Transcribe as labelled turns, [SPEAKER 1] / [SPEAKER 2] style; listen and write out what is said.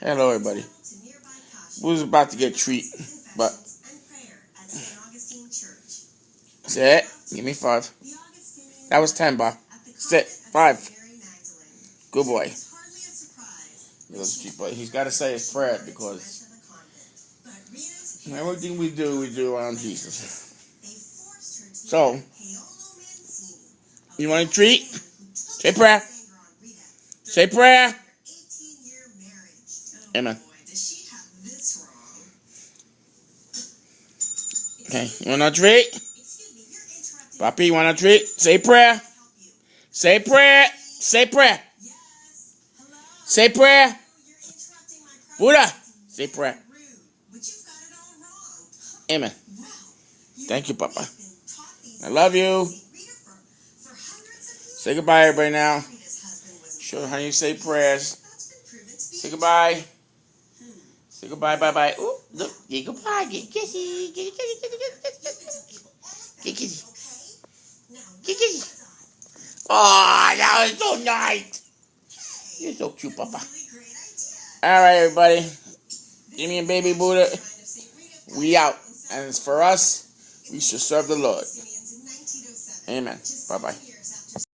[SPEAKER 1] Hello, everybody. We was about to get a treat, but sit. Give me 5. That was 10, Bob. Sit. 5. Good boy. But he's got to say his prayer because everything we do around Jesus. So, you want a treat? Say prayer. Say prayer. Amen. Okay, you want a treat? Papi, you want a treat? Say prayer. Say prayer. Say prayer. Say prayer. Buddha. Say prayer. Amen. Thank you, Papa. I love you. Say goodbye, everybody, now. Show how you say prayers. Say goodbye. Say goodbye, bye-bye. Ooh, look. Say goodbye. Get kissy. Get kissy. Get kissy. Get kissy. Oh, that was so nice. You're so cute, Papa. All right, everybody. Jimmy and Baby Buddha, we out. And it's for us, we should serve the Lord. Amen. Bye-bye.